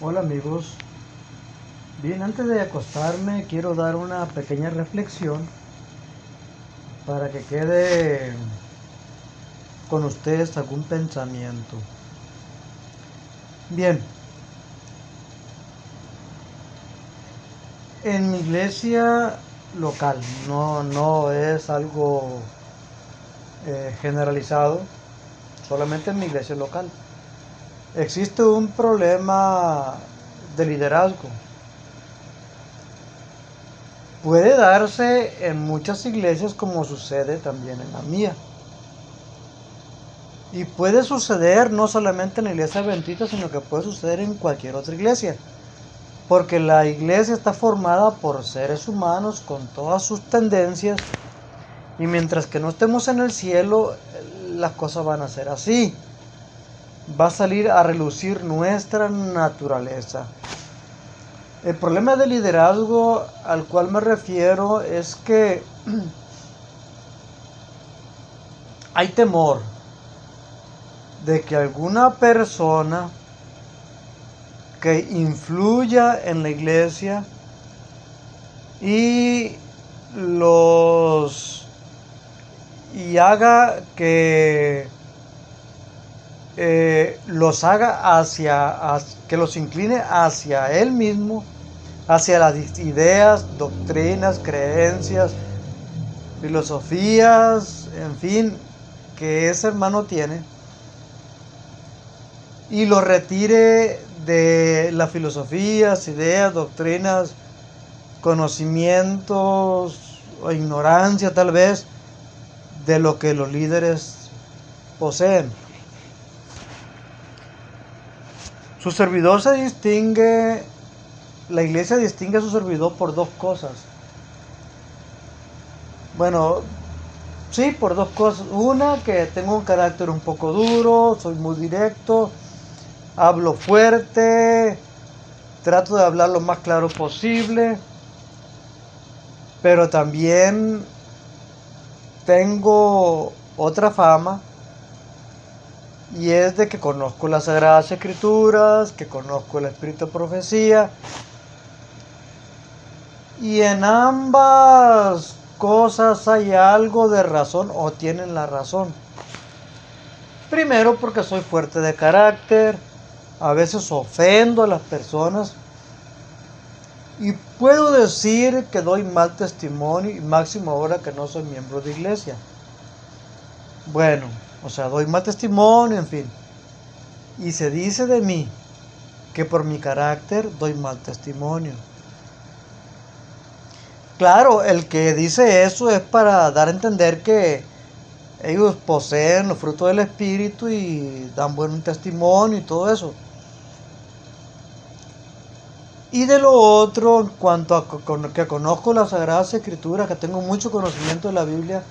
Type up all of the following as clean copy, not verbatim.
Hola amigos, bien, antes de acostarme quiero dar una pequeña reflexión para que quede con ustedes algún pensamiento. Bien, en mi iglesia local, no es algo generalizado, solamente en mi iglesia local, existe un problema de liderazgo. Puede darse en muchas iglesias como sucede también en la mía. Y puede suceder no solamente en la iglesia adventista, sino que puede suceder en cualquier otra iglesia. Porque la iglesia está formada por seres humanos con todas sus tendencias. Y mientras que no estemos en el cielo, las cosas van a ser así. Va a salir a relucir nuestra naturaleza. El problema del liderazgo al cual me refiero es que hay temor de que alguna persona que influya en la iglesia y haga que los haga que los incline hacia él mismo, hacia las ideas, doctrinas, creencias, filosofías, en fin, que ese hermano tiene, y lo retire de las filosofías, ideas, doctrinas, conocimientos o ignorancia tal vez de lo que los líderes poseen. Su servidor se distingue, la iglesia distingue a su servidor por dos cosas. Bueno, sí, por dos cosas. Una, que tengo un carácter un poco duro, soy muy directo, hablo fuerte, trato de hablar lo más claro posible, pero también tengo otra fama, y es de que conozco las Sagradas Escrituras, que conozco el Espíritu de Profecía, y en ambas cosas hay algo de razón o tienen la razón. Primero, porque soy fuerte de carácter, a veces ofendo a las personas, y puedo decir que doy mal testimonio, y máximo ahora que no soy miembro de iglesia. Bueno, o sea, doy mal testimonio, en fin. Y se dice de mí que por mi carácter doy mal testimonio. Claro, el que dice eso es para dar a entender que ellos poseen los frutos del Espíritu y dan buen testimonio y todo eso. Y de lo otro, en cuanto a que conozco las Sagradas Escrituras, que tengo mucho conocimiento de la Biblia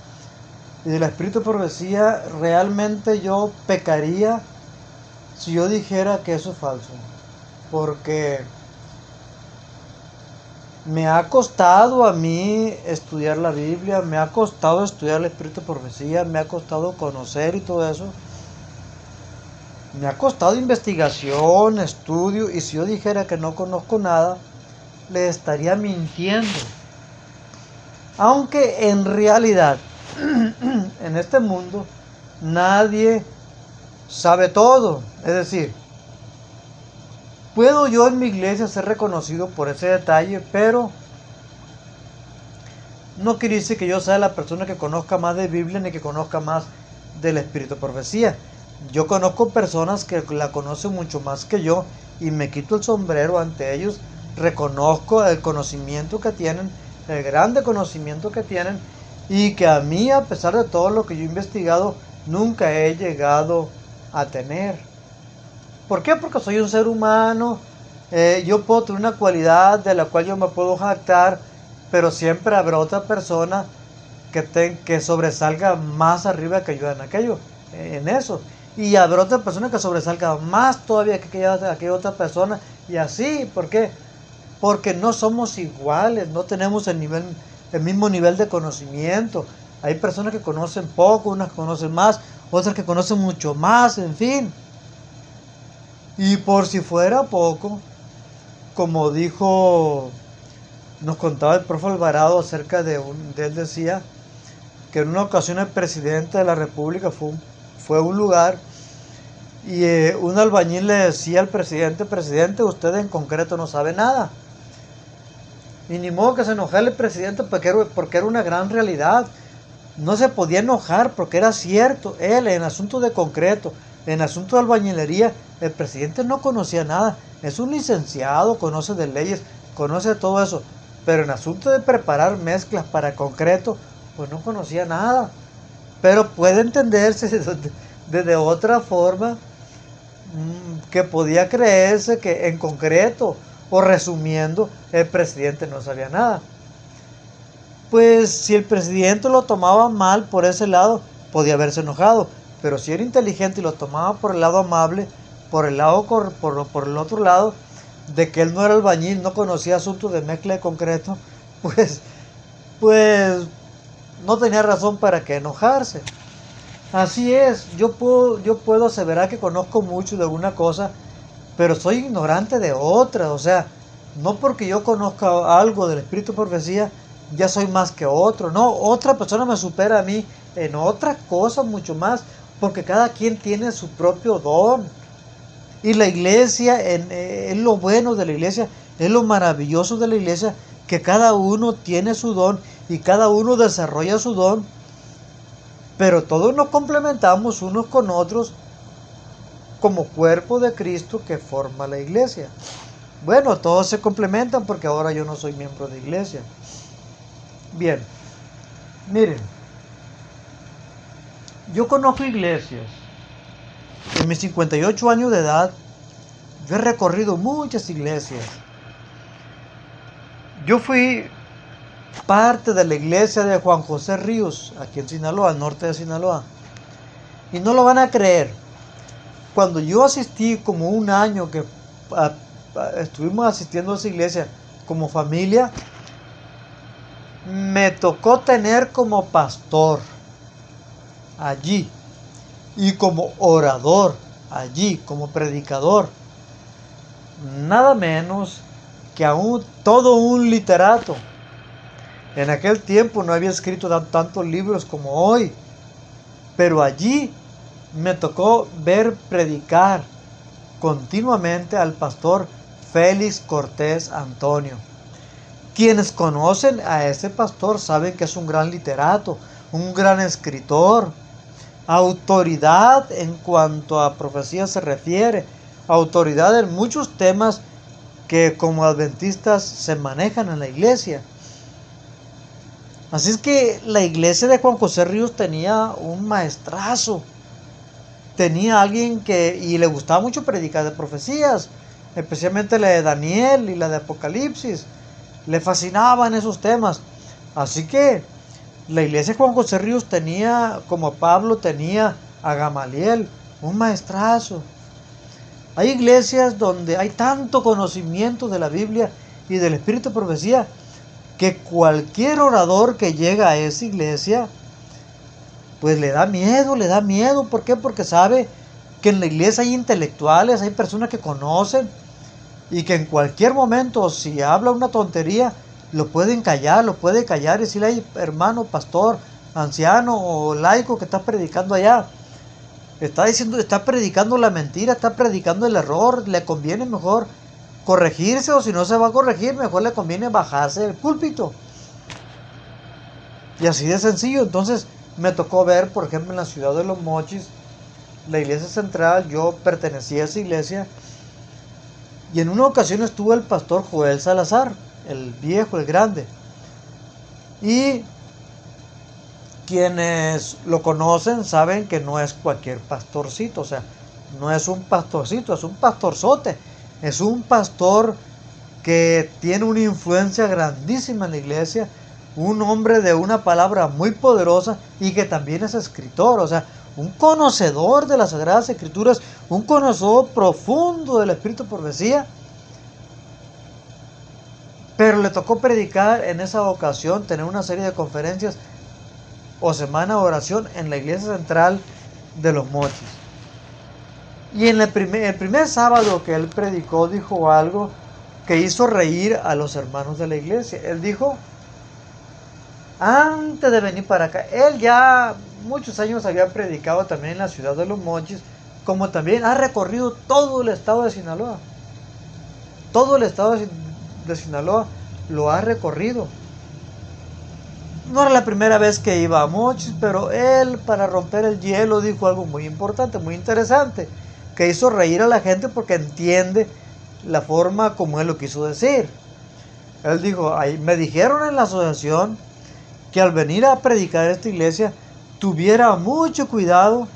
y del Espíritu de Profecía, realmente yo pecaría si yo dijera que eso es falso. Porque me ha costado a mí estudiar la Biblia, me ha costado estudiar el Espíritu de Profecía, me ha costado conocer y todo eso. Me ha costado investigación, estudio, y si yo dijera que no conozco nada, le estaría mintiendo. Aunque en realidad, en este mundo, nadie sabe todo. Es decir, puedo yo en mi iglesia ser reconocido por ese detalle, pero no quiere decir que yo sea la persona que conozca más de Biblia ni que conozca más del Espíritu de Profecía. Yo conozco personas que la conocen mucho más que yo y me quito el sombrero ante ellos. Reconozco el conocimiento que tienen, el grande conocimiento que tienen, y que a mí, a pesar de todo lo que yo he investigado, nunca he llegado a tener. ¿Por qué? Porque soy un ser humano. Yo puedo tener una cualidad de la cual yo me puedo jactar, pero siempre habrá otra persona que sobresalga más arriba que yo en aquello, en eso. Y habrá otra persona que sobresalga más todavía que aquella otra persona. Y así, ¿por qué? Porque no somos iguales, no tenemos el mismo nivel de conocimiento. Hay personas que conocen poco, unas que conocen más, otras que conocen mucho más, en fin. Y por si fuera poco, como nos contaba el profe Alvarado acerca de él decía que en una ocasión el presidente de la República fue a un lugar y un albañil le decía al presidente, usted en concreto no sabe nada. Y ni modo que se enojara el presidente porque era una gran realidad. No se podía enojar porque era cierto. Él, en asuntos de concreto, en asuntos de albañilería, el presidente no conocía nada. Es un licenciado, conoce de leyes, conoce todo eso. Pero en asuntos de preparar mezclas para concreto, pues no conocía nada. Pero puede entenderse de otra forma que podía creerse que en concreto o resumiendo el presidente no sabía nada. Pues si el presidente lo tomaba mal por ese lado, podía haberse enojado. Pero si era inteligente y lo tomaba por el lado amable, por el otro lado, de que él no era albañil, no conocía asuntos de mezcla de concreto, pues no tenía razón para que enojarse. Así es, yo puedo aseverar que conozco mucho de una cosa, pero soy ignorante de otra. O sea, no porque yo conozca algo del espíritu de profecía, ya soy más que otro. No, otra persona me supera a mí en otras cosas mucho más, porque cada quien tiene su propio don. Y la iglesia, es lo bueno de la iglesia, es lo maravilloso de la iglesia, que cada uno tiene su don y cada uno desarrolla su don, pero todos nos complementamos unos con otros como cuerpo de Cristo que forma la iglesia. Bueno, todos se complementan porque ahora yo no soy miembro de iglesia. Bien, miren, yo conozco iglesias. En mis 58 años de edad, yo he recorrido muchas iglesias. Yo fui parte de la iglesia de Juan José Ríos, aquí en Sinaloa, al norte de Sinaloa. Y no lo van a creer. Cuando yo asistí como un año que estuvimos asistiendo a esa iglesia como familia, me tocó tener como pastor allí y como orador allí, como predicador, nada menos que todo un literato. En aquel tiempo no había escrito tantos libros como hoy, pero allí me tocó ver predicar continuamente al pastor Félix Cortés Antonio. Quienes conocen a ese pastor saben que es un gran literato, un gran escritor, autoridad en cuanto a profecía se refiere, autoridad en muchos temas que como adventistas se manejan en la iglesia. Así es que la iglesia de Juan José Ríos tenía un maestrazo, tenía alguien y le gustaba mucho predicar de profecías, especialmente la de Daniel y la de Apocalipsis. Le fascinaban esos temas. Así que la iglesia de Juan José Ríos tenía, como Pablo tenía a Gamaliel, un maestrazo. Hay iglesias donde hay tanto conocimiento de la Biblia y del espíritu de profecía que cualquier orador que llega a esa iglesia pues le da miedo. ¿Por qué? Porque sabe que en la iglesia hay intelectuales, hay personas que conocen y que en cualquier momento, si habla una tontería, lo puede callar y decirle: ay, hermano, pastor, anciano o laico que estás predicando allá, está predicando la mentira, está predicando el error, le conviene mejor corregirse, o si no se va a corregir, mejor le conviene bajarse del púlpito. Y así de sencillo. Entonces me tocó ver, por ejemplo, en la ciudad de Los Mochis, la iglesia central. Yo pertenecía a esa iglesia y en una ocasión estuvo el pastor Joel Salazar, el viejo, el grande, y quienes lo conocen saben que no es cualquier pastorcito. O sea, no es un pastorcito, es un pastorzote, es un pastor que tiene una influencia grandísima en la iglesia, un hombre de una palabra muy poderosa y que también es escritor. O sea, un conocedor de las Sagradas Escrituras, un conocedor profundo del espíritu de profecía. Pero le tocó predicar en esa ocasión, tener una serie de conferencias o semana de oración en la iglesia central de Los Mochis. Y en el primer sábado que él predicó, dijo algo que hizo reír a los hermanos de la iglesia. Él dijo, antes de venir para acá, él ya muchos años había predicado también en la ciudad de Los Mochis, como también ha recorrido todo el estado de Sinaloa. Todo el estado de Sinaloa lo ha recorrido. No era la primera vez que iba a Mochis, pero él, para romper el hielo, dijo algo muy importante, muy interesante, que hizo reír a la gente porque entiende la forma como él lo quiso decir. Él dijo, me dijeron en la asociación que al venir a predicar esta iglesia tuviera mucho cuidado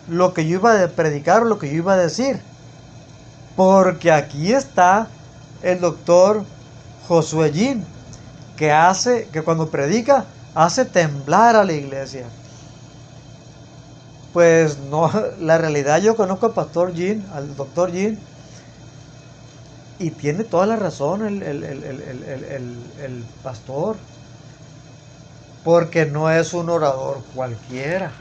lo que yo iba a predicar o lo que yo iba a decir, porque aquí está el doctor Josué Jin, que cuando predica hace temblar a la iglesia. Pues no, la realidad, yo conozco al pastor Jin, al doctor Jin, y tiene toda la razón el pastor, porque no es un orador cualquiera.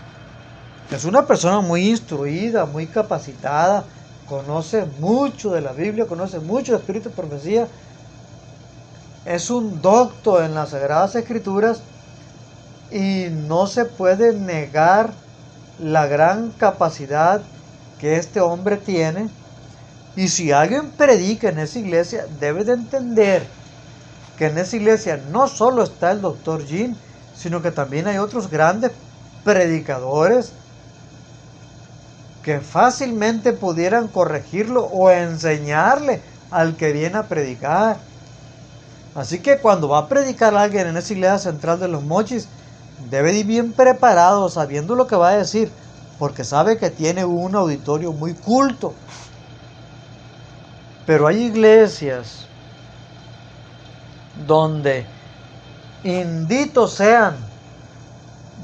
Es una persona muy instruida, muy capacitada, conoce mucho de la Biblia, conoce mucho de Espíritu de Profecía, es un doctor en las Sagradas Escrituras y no se puede negar la gran capacidad que este hombre tiene. Y si alguien predica en esa iglesia, debe de entender que en esa iglesia no solo está el doctor Jin, sino que también hay otros grandes predicadores que fácilmente pudieran corregirlo o enseñarle al que viene a predicar. Así que cuando va a predicar a alguien en esa iglesia central de Los Mochis, debe ir bien preparado, sabiendo lo que va a decir, porque sabe que tiene un auditorio muy culto. Pero hay iglesias donde, benditos sean,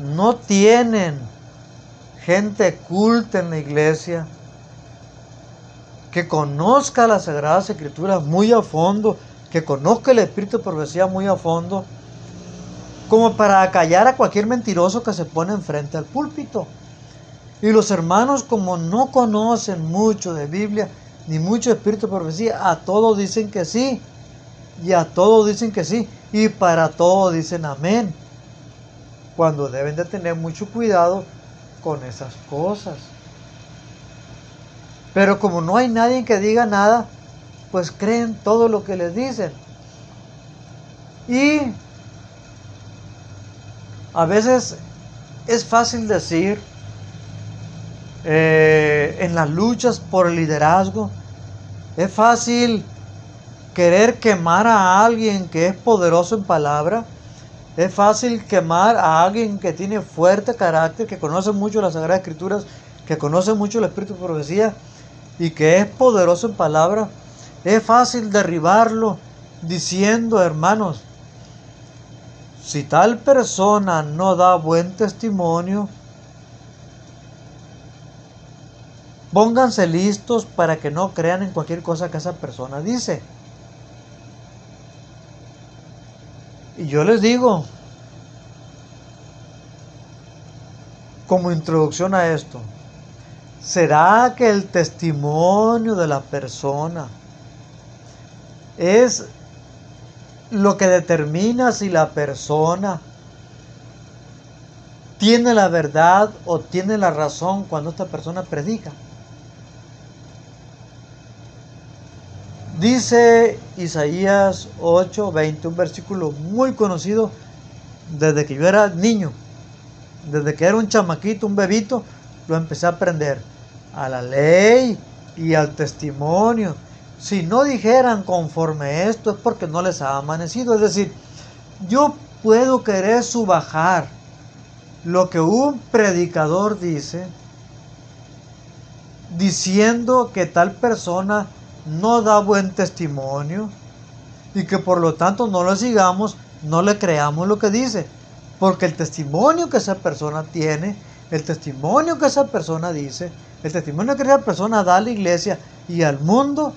no tienen gente culta en la iglesia, que conozca las Sagradas Escrituras muy a fondo, que conozca el Espíritu de Profecía muy a fondo, como para acallar a cualquier mentiroso que se pone enfrente al púlpito. Y los hermanos, como no conocen mucho de Biblia, ni mucho de Espíritu de Profecía, a todos dicen que sí, y a todos dicen que sí, y para todos dicen amén, cuando deben de tener mucho cuidado con esas cosas. Pero como no hay nadie que diga nada, pues creen todo lo que les dicen. Y a veces es fácil decir, en las luchas por el liderazgo, es fácil querer quemar a alguien que es poderoso en palabra. Es fácil quemar a alguien que tiene fuerte carácter, que conoce mucho las Sagradas Escrituras, que conoce mucho el Espíritu de Profecía y que es poderoso en palabra. Es fácil derribarlo diciendo, hermanos, si tal persona no da buen testimonio, pónganse listos para que no crean en cualquier cosa que esa persona dice. Y yo les digo, como introducción a esto, ¿será que el testimonio de la persona es lo que determina si la persona tiene la verdad o tiene la razón cuando esta persona predica? Dice Isaías 8:20, un versículo muy conocido desde que yo era niño, desde que era un chamaquito, un bebito, lo empecé a aprender. A la ley y al testimonio. Si no dijeran conforme esto es porque no les ha amanecido. Es decir, yo puedo querer subajar lo que un predicador dice, diciendo que tal persona no da buen testimonio y que por lo tanto no lo sigamos, no le creamos lo que dice, porque el testimonio que esa persona tiene, el testimonio que esa persona dice, el testimonio que esa persona da a la iglesia y al mundo,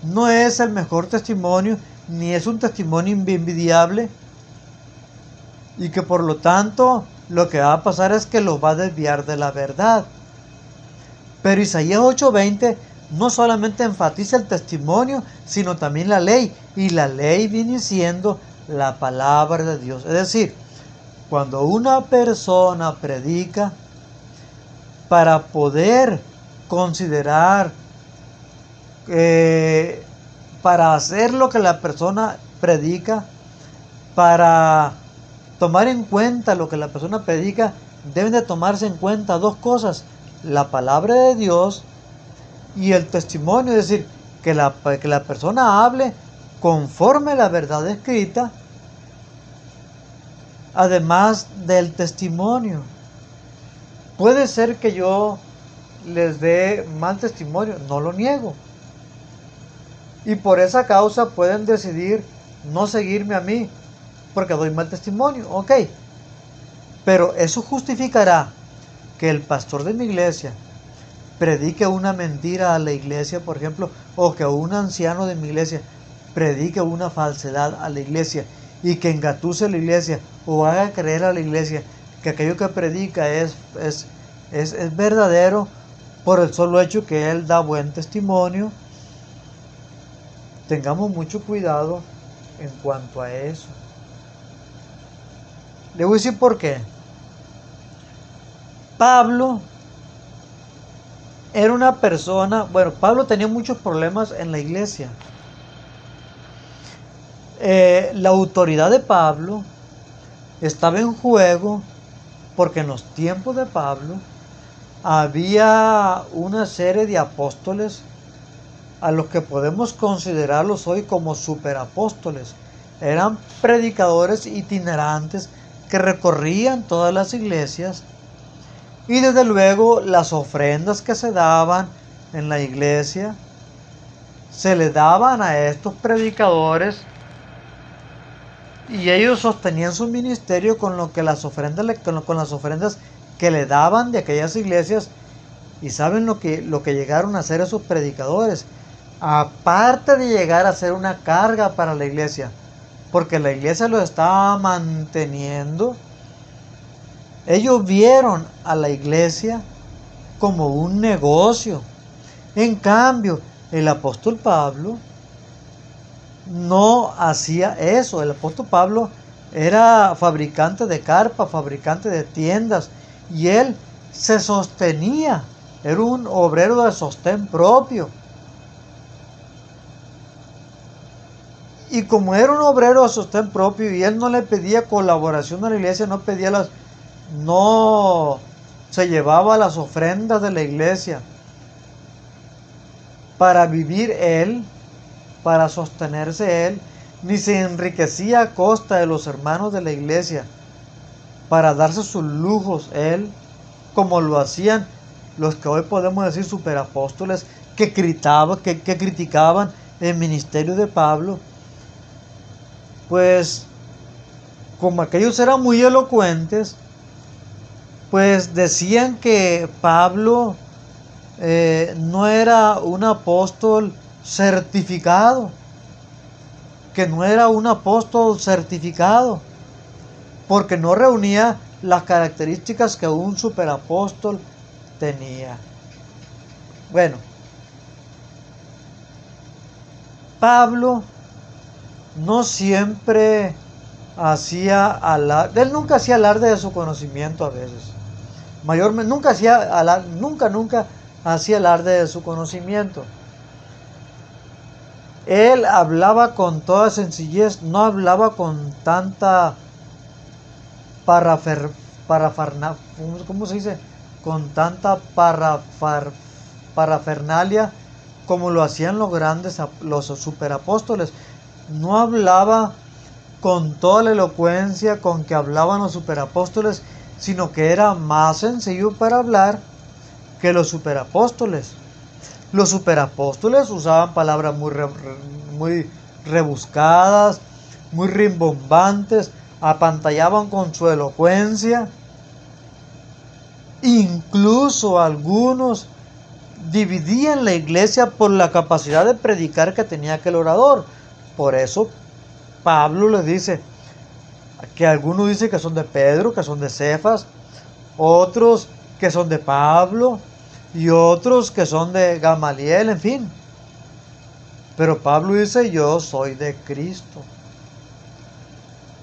no es el mejor testimonio, ni es un testimonio envidiable, y que por lo tanto lo que va a pasar es que lo va a desviar de la verdad. Pero Isaías 8:20 no solamente enfatiza el testimonio, sino también la ley. Y la ley viene siendo la palabra de Dios. Es decir, cuando una persona predica, para poder considerar, para hacer lo que la persona predica, para tomar en cuenta lo que la persona predica, deben de tomarse en cuenta dos cosas: la palabra de Dios y el testimonio. Es decir, que la persona hable conforme a la verdad escrita, además del testimonio. Puede ser que yo les dé mal testimonio, no lo niego, y por esa causa pueden decidir no seguirme a mí porque doy mal testimonio, ok, pero eso justificará que el pastor de mi iglesia predique una mentira a la iglesia, por ejemplo, o que un anciano de mi iglesia predique una falsedad a la iglesia y que engatuse la iglesia o haga creer a la iglesia que aquello que predica es verdadero por el solo hecho que él da buen testimonio. Tengamos mucho cuidado en cuanto a eso. Le voy a decir por qué. Pablo era una persona, Pablo tenía muchos problemas en la iglesia. La autoridad de Pablo estaba en juego porque en los tiempos de Pablo había una serie de apóstoles a los que podemos considerarlos hoy como superapóstoles. Eran predicadores itinerantes que recorrían todas las iglesias, y desde luego las ofrendas que se daban en la iglesia se le daban a estos predicadores, y ellos sostenían su ministerio con lo que las ofrendas que le daban de aquellas iglesias. Y saben lo que llegaron a hacer esos predicadores, aparte de llegar a ser una carga para la iglesia, porque la iglesia los estaba manteniendo. Ellos vieron a la iglesia como un negocio. En cambio, el apóstol Pablo no hacía eso. El apóstol Pablo era fabricante de carpas, fabricante de tiendas, y él se sostenía. Era un obrero de sostén propio. Y como era un obrero de sostén propio y él no le pedía colaboración a la iglesia, no se llevaba las ofrendas de la iglesia para vivir él, para sostenerse él, ni se enriquecía a costa de los hermanos de la iglesia para darse sus lujos él, como lo hacían los que hoy podemos decir superapóstoles, que criticaban el ministerio de Pablo. Pues como aquellos eran muy elocuentes, pues decían que Pablo no era un apóstol certificado, porque no reunía las características que un superapóstol tenía. Bueno, Pablo no siempre hacía alarde, él nunca hacía alarde de su conocimiento a veces. Mayormente, nunca hacía alarde de su conocimiento. Él hablaba con toda sencillez, no hablaba con tanta ¿cómo se dice? Con tanta parafernalia como lo hacían los superapóstoles. No hablaba con toda la elocuencia con que hablaban los superapóstoles, sino que era más sencillo para hablar que los superapóstoles. Los superapóstoles usaban palabras muy rebuscadas, muy rimbombantes, apantallaban con su elocuencia. Incluso algunos dividían la iglesia por la capacidad de predicar que tenía aquel orador. Por eso Pablo les dice que algunos dicen que son de Pedro, que son de Cefas, otros que son de Pablo, y otros que son de Gamaliel, en fin. Pero Pablo dice, yo soy de Cristo.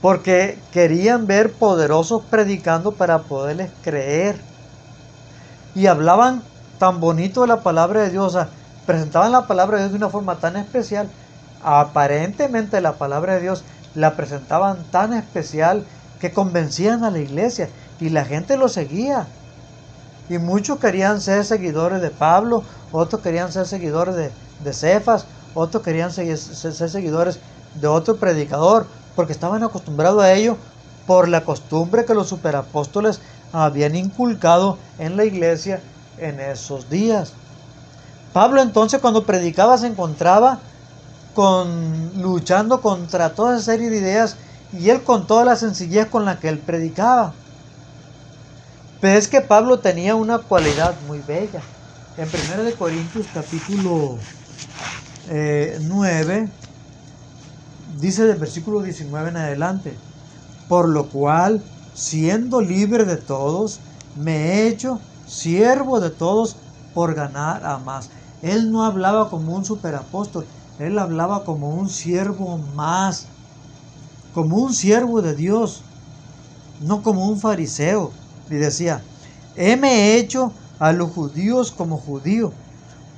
Porque querían ver poderosos predicando para poderles creer. Y hablaban tan bonito de la palabra de Dios, o sea, presentaban la palabra de Dios de una forma tan especial. Aparentemente la palabra de Dios la presentaban tan especial que convencían a la iglesia y la gente lo seguía. Y muchos querían ser seguidores de Pablo, otros querían ser seguidores de Cefas, otros querían ser seguidores de otro predicador, porque estaban acostumbrados a ello por la costumbre que los superapóstoles habían inculcado en la iglesia en esos días. Pablo entonces cuando predicaba se encontraba luchando contra toda esa serie de ideas, y él con toda la sencillez con la que él predicaba. Pero es que Pablo tenía una cualidad muy bella. En 1 Corintios capítulo 9, dice del versículo 19 en adelante: por lo cual, siendo libre de todos, me he hecho siervo de todos por ganar a más. Él no hablaba como un superapóstol, él hablaba como un siervo más, como un siervo de Dios, no como un fariseo. Y decía, heme hecho a los judíos como judío,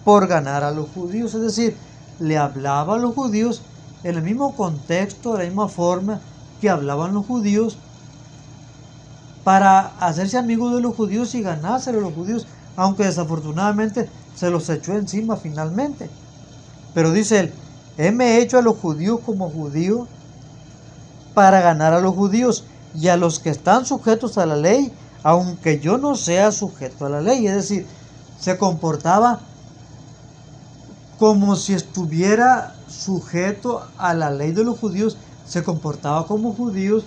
por ganar a los judíos. Es decir, le hablaba a los judíos en el mismo contexto, de la misma forma que hablaban los judíos, para hacerse amigos de los judíos y ganarse a los judíos, aunque desafortunadamente se los echó encima finalmente. Pero dice él, heme hecho a los judíos como judíos para ganar a los judíos y a los que están sujetos a la ley, aunque yo no sea sujeto a la ley. Es decir, se comportaba como si estuviera sujeto a la ley de los judíos, se comportaba como judíos,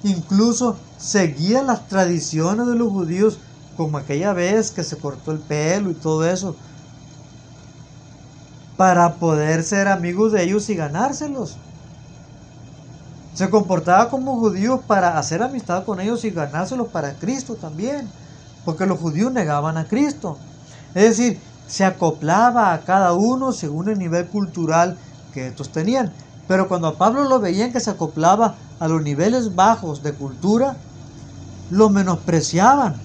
incluso seguía las tradiciones de los judíos, como aquella vez que se cortó el pelo y todo eso, para poder ser amigos de ellos y ganárselos. Se comportaba como judíos para hacer amistad con ellos y ganárselos para Cristo también, porque los judíos negaban a Cristo. Es decir, se acoplaba a cada uno según el nivel cultural que estos tenían. Pero cuando a Pablo lo veían que se acoplaba a los niveles bajos de cultura, lo menospreciaban.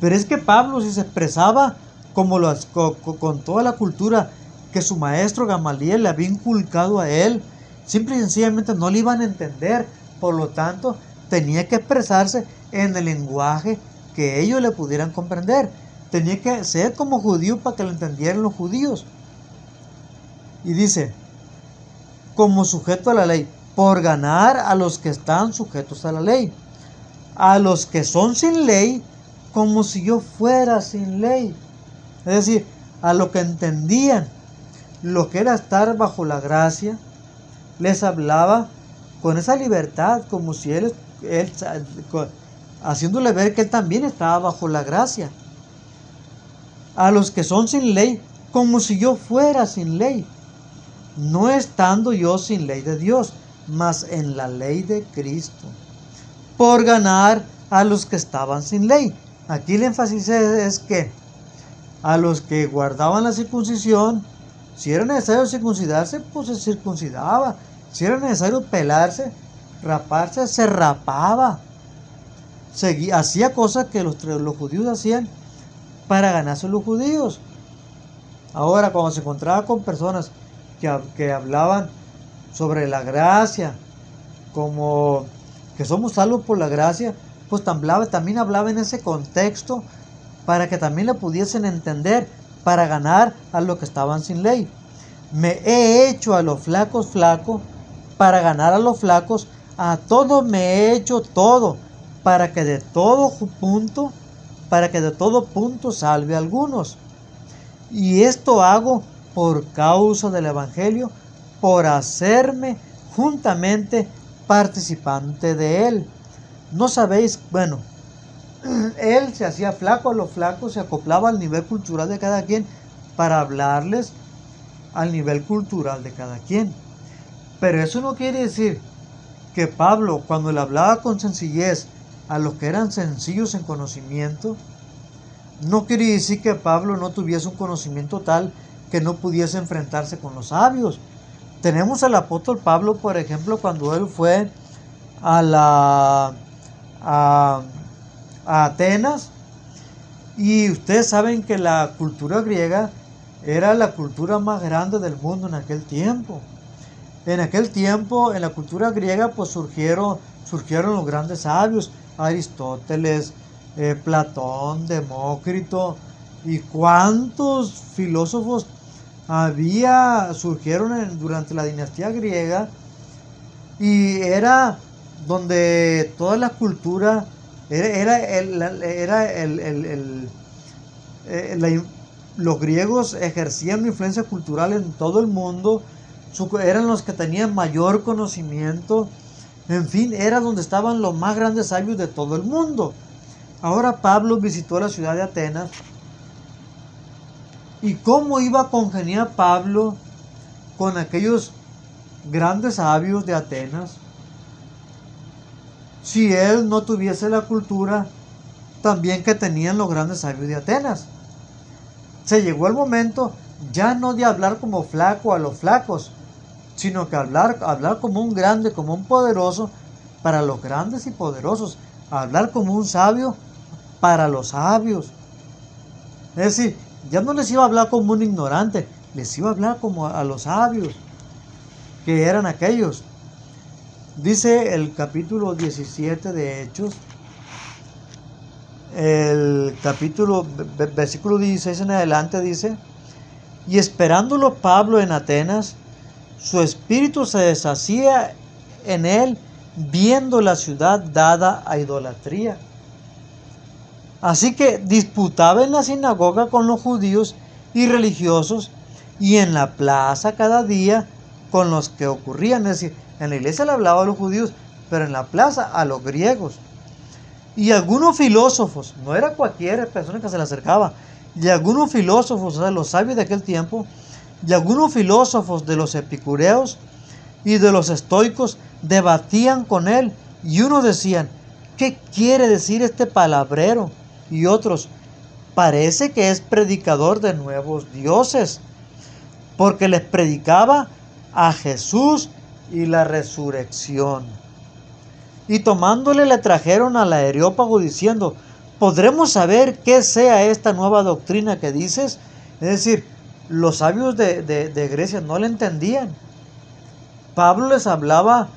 Pero es que Pablo, si se expresaba como con toda la cultura que su maestro Gamaliel le había inculcado a él, simple y sencillamente no le iban a entender. Por lo tanto, tenía que expresarse en el lenguaje que ellos le pudieran comprender. Tenía que ser como judío para que lo entendieran los judíos. Y dice, como sujeto a la ley, por ganar a los que están sujetos a la ley. A los que son sin ley, como si yo fuera sin ley. Es decir, a los que entendían lo que era estar bajo la gracia, les hablaba con esa libertad, como si él haciéndole ver que él también estaba bajo la gracia. A los que son sin ley, como si yo fuera sin ley, no estando yo sin ley de Dios, mas en la ley de Cristo, por ganar a los que estaban sin ley. Aquí el énfasis es que a los que guardaban la circuncisión, si era necesario circuncidarse, pues se circuncidaba. Si era necesario pelarse, raparse, se rapaba. Hacía cosas que los judíos hacían para ganarse a los judíos. Ahora, cuando se encontraba con personas que hablaban sobre la gracia, como que somos salvos por la gracia, pues también hablaba en ese contexto para que también le pudiesen entender, para ganar a los que estaban sin ley. Me he hecho a los flacos flaco para ganar a los flacos, a todos me he hecho todo, para que de todo punto salve a algunos. Y esto hago por causa del Evangelio, por hacerme juntamente participante de él. No sabéis, bueno, él se hacía flaco a los flacos, se acoplaba al nivel cultural de cada quien para hablarles al nivel cultural de cada quien. Pero eso no quiere decir que Pablo, cuando le hablaba con sencillez a los que eran sencillos en conocimiento, No quiere decir que Pablo no tuviese un conocimiento tal que no pudiese enfrentarse con los sabios. Tenemos al apóstol Pablo, por ejemplo, cuando él fue a a Atenas, y ustedes saben que la cultura griega era la cultura más grande del mundo en aquel tiempo. En aquel tiempo, en la cultura griega, pues surgieron los grandes sabios, Aristóteles, Platón, Demócrito, y cuántos filósofos surgieron durante la dinastía griega, y era donde toda la cultura los griegos ejercían una influencia cultural en todo el mundo, eran los que tenían mayor conocimiento, en fin, era donde estaban los más grandes sabios de todo el mundo. Ahora Pablo visitó la ciudad de Atenas, y cómo iba a congeniar Pablo con aquellos grandes sabios de Atenas si él no tuviese la cultura también que tenían los grandes sabios de Atenas. Se llegó el momento ya no de hablar como flaco a los flacos, sino que hablar como un grande, como un poderoso para los grandes y poderosos, hablar como un sabio para los sabios. Es decir, ya no les iba a hablar como un ignorante, les iba a hablar como a los sabios, que eran aquellos. Dice el capítulo 17 de Hechos, versículo 16 en adelante, dice: y esperándolo Pablo en Atenas, su espíritu se deshacía en él, viendo la ciudad dada a idolatría. Así que disputaba en la sinagoga con los judíos y religiosos, y en la plaza cada día con los que ocurrían. Es decir, en la iglesia le hablaba a los judíos, pero en la plaza a los griegos. Y algunos filósofos, no era cualquier persona que se le acercaba, y algunos filósofos, o sea, los sabios de aquel tiempo, y algunos filósofos de los epicureos y de los estoicos debatían con él, y unos decían: ¿qué quiere decir este palabrero? Y otros: parece que es predicador de nuevos dioses, porque les predicaba a Jesús y la resurrección. Y tomándole le trajeron al Areópago diciendo: ¿podremos saber qué sea esta nueva doctrina que dices? Es decir, los sabios de Grecia no le entendían. Pablo les hablaba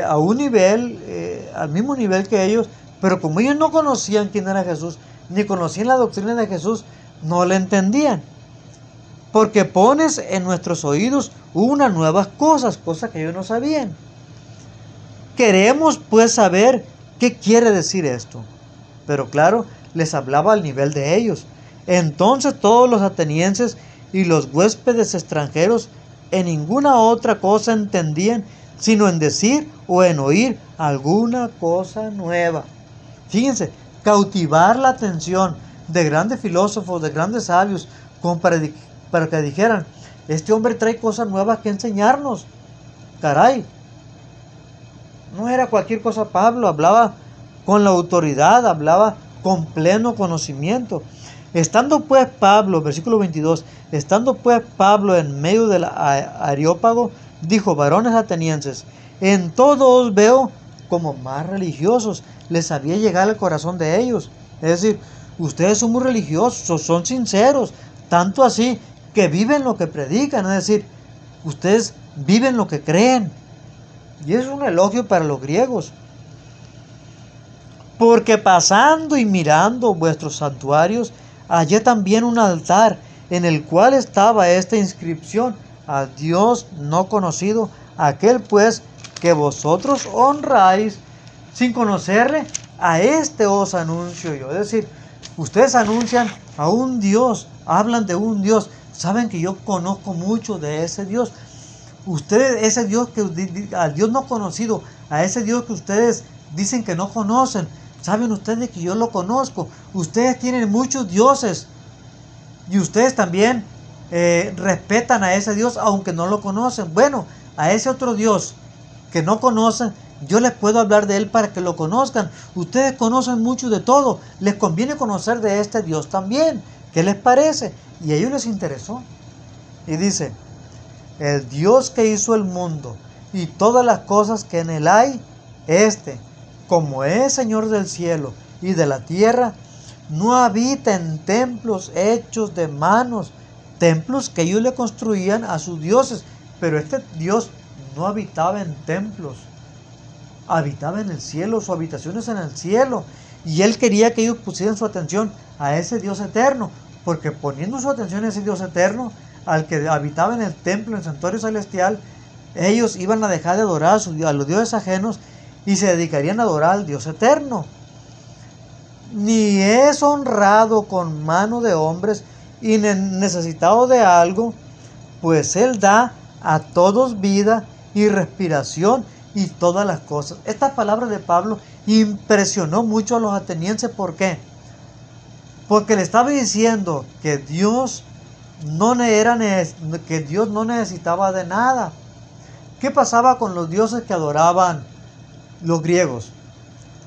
a un nivel, al mismo nivel que ellos, pero como ellos no conocían quién era Jesús, ni conocían la doctrina de Jesús, no le entendían. Porque pones en nuestros oídos unas nuevas cosas que ellos no sabían. Queremos pues saber qué quiere decir esto. Pero claro, les hablaba al nivel de ellos. Entonces todos los atenienses y los huéspedes extranjeros en ninguna otra cosa entendían, sino en decir o en oír alguna cosa nueva. Fíjense, cautivar la atención de grandes filósofos, de grandes sabios, como para que dijeran: este hombre trae cosas nuevas que enseñarnos. Caray, no era cualquier cosa. Pablo hablaba con la autoridad, hablaba con pleno conocimiento. Estando pues Pablo, versículo 22, estando pues Pablo en medio del Areópago, dijo: varones atenienses, en todo os veo como más religiosos. Les había llegado al corazón de ellos. Es decir, ustedes son muy religiosos, son sinceros, tanto así que viven lo que predican. Es decir, ustedes viven lo que creen. Y es un elogio para los griegos. Porque pasando y mirando vuestros santuarios, hallé también un altar en el cual estaba esta inscripción: a Dios no conocido, aquel pues que vosotros honráis sin conocerle, a este os anuncio yo. Es decir, ustedes anuncian a un Dios, hablan de un Dios, saben que yo conozco mucho de ese Dios. Ustedes, ese Dios al Dios no conocido, a ese Dios que ustedes dicen que no conocen, saben ustedes que yo lo conozco. Ustedes tienen muchos dioses y ustedes también respetan a ese Dios aunque no lo conocen. Bueno, a ese otro Dios que no conocen, Yo les puedo hablar de Él para que lo conozcan. Ustedes conocen mucho de todo. Les conviene conocer de este Dios también. ¿Qué les parece? Y a ellos les interesó. Y dice, el Dios que hizo el mundo y todas las cosas que en él hay, como es Señor del cielo y de la tierra, no habita en templos hechos de manos, templos que ellos le construían a sus dioses. Pero este Dios no habitaba en templos, habitaba en el cielo, su habitación es en el cielo. Y Él quería que ellos pusieran su atención a ese Dios eterno, porque poniendo su atención a ese Dios eterno, al que habitaba en el templo, en el santuario celestial, ellos iban a dejar de adorar a los dioses ajenos y se dedicarían a adorar al Dios eterno. Ni es honrado con mano de hombres y necesitado de algo, pues Él da a todos vida y respiración y todas las cosas. Esta palabra de Pablo impresionó mucho a los atenienses. ¿Por qué? Porque le estaba diciendo que Dios no necesitaba de nada. ¿Qué pasaba con los dioses que adoraban los griegos?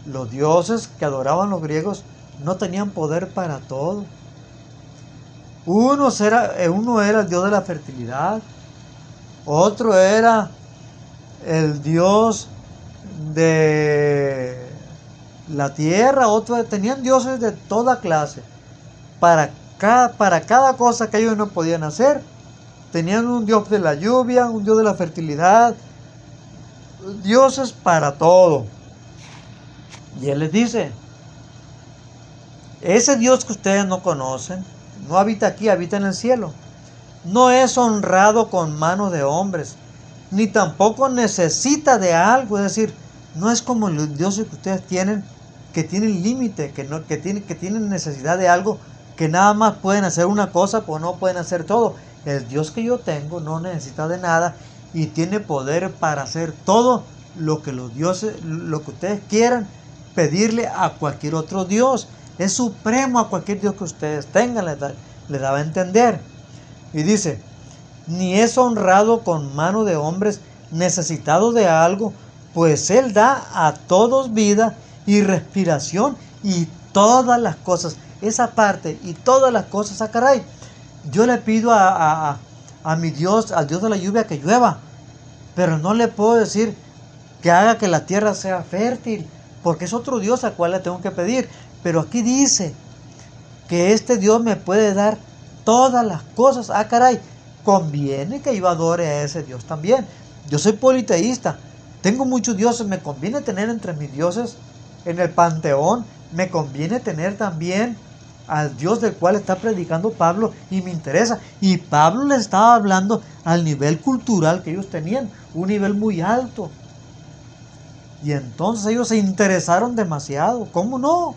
Los dioses que adoraban los griegos no tenían poder para todo. Uno era el dios de la fertilidad, otro era el dios de la tierra, tenían dioses de toda clase. Para cada cosa que ellos no podían hacer, tenían un dios de la lluvia, un dios de la fertilidad, dioses para todo. Y Él les dice, ese Dios que ustedes no conocen, no habita aquí, habita en el cielo. No es honrado con manos de hombres, ni tampoco necesita de algo. Es decir, no es como los dioses que ustedes tienen, que tienen límite, que tienen necesidad de algo, que nada más pueden hacer una cosa, pues no pueden hacer todo. El Dios que yo tengo no necesita de nada y tiene poder para hacer todo lo que ustedes quieran pedirle a cualquier otro Dios. Es supremo a cualquier Dios que ustedes tengan, le daba a entender. Y dice, ni es honrado con mano de hombres, necesitado de algo, pues Él da a todos vida y respiración y todas las cosas. Esa parte y todas las cosas, caray. Yo le pido a mi Dios, al Dios de la lluvia, que llueva, pero no le puedo decir que haga que la tierra sea fértil, porque es otro Dios al cual le tengo que pedir. Pero aquí dice que este Dios me puede dar todas las cosas. Caray, conviene que yo adore a ese Dios también. Yo soy politeísta, tengo muchos dioses, me conviene tener entre mis dioses en el panteón, me conviene tener también al Dios del cual está predicando Pablo, y me interesa. Y Pablo les estaba hablando al nivel cultural que ellos tenían, un nivel muy alto. Y entonces ellos se interesaron demasiado. ¿Cómo no?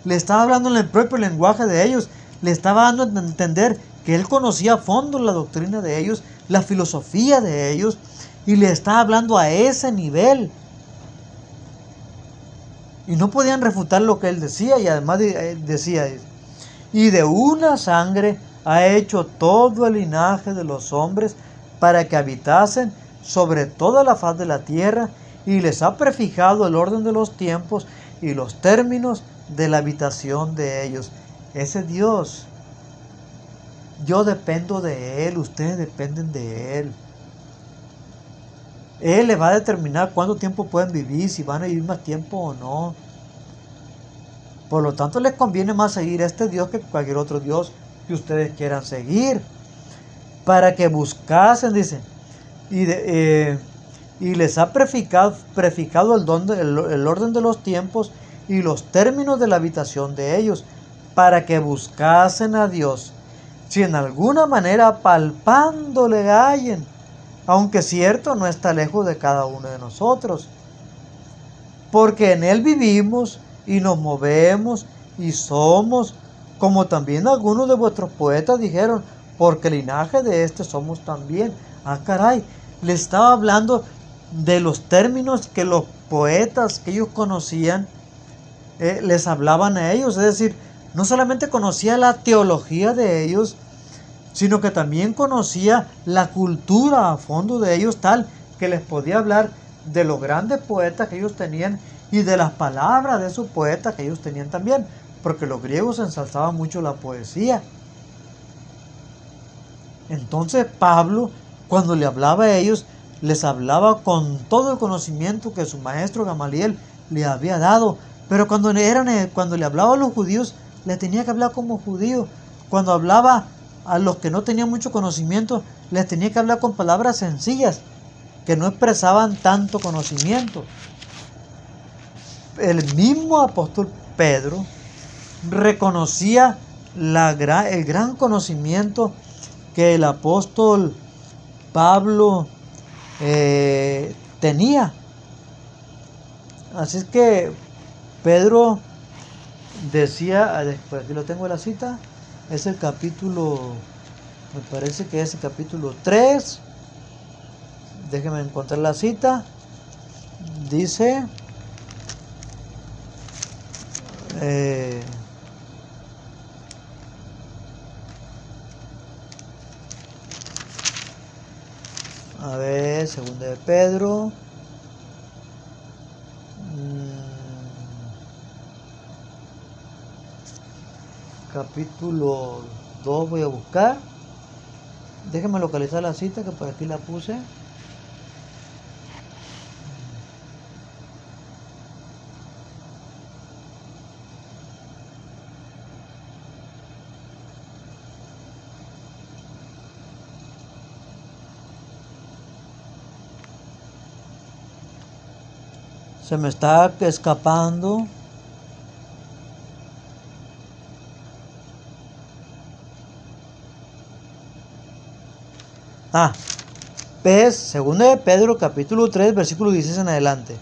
Le estaba hablando en el propio lenguaje de ellos. Le estaba dando a entender que él conocía a fondo la doctrina de ellos, la filosofía de ellos, y le estaba hablando a ese nivel. Y no podían refutar lo que él decía. Y además decía, y de una sangre ha hecho todo el linaje de los hombres para que habitasen sobre toda la faz de la tierra, y les ha prefijado el orden de los tiempos y los términos de la habitación de ellos. Ese Dios, yo dependo de Él, ustedes dependen de Él. Él le va a determinar cuánto tiempo pueden vivir, si van a vivir más tiempo o no. Por lo tanto, les conviene más seguir a este Dios que cualquier otro Dios que ustedes quieran seguir. Para que buscasen, dice, y les ha prefijado el orden de los tiempos y los términos de la habitación de ellos, para que buscasen a Dios, si en alguna manera palpándole hallen, aunque cierto no está lejos de cada uno de nosotros, porque en Él vivimos y nos movemos y somos, como también algunos de vuestros poetas dijeron, porque linaje de este somos también. Caray, le estaba hablando de los términos que los poetas que ellos conocían les hablaban a ellos. Es decir, no solamente conocía la teología de ellos, sino que también conocía la cultura a fondo de ellos, tal que les podía hablar de los grandes poetas que ellos tenían y de las palabras de esos poetas que ellos tenían también, porque los griegos ensalzaban mucho la poesía. Entonces Pablo, cuando le hablaba a ellos, les hablaba con todo el conocimiento que su maestro Gamaliel le había dado, pero cuando le hablaba a los judíos, le tenía que hablar como judío. Cuando hablaba a los que no tenían mucho conocimiento, les tenía que hablar con palabras sencillas, que no expresaban tanto conocimiento. El mismo apóstol Pedro reconocía el gran conocimiento que el apóstol Pablo tenía. Así es que Pedro decía, después aquí lo tengo en la cita, es el capítulo, me parece que es el capítulo 3, déjenme encontrar la cita, dice, a ver, segunda de Pedro, capítulo 2 voy a buscar, déjenme localizar la cita que por aquí la puse. Se me está escapando. Segunda de Pedro, capítulo 3, versículo 16 en adelante.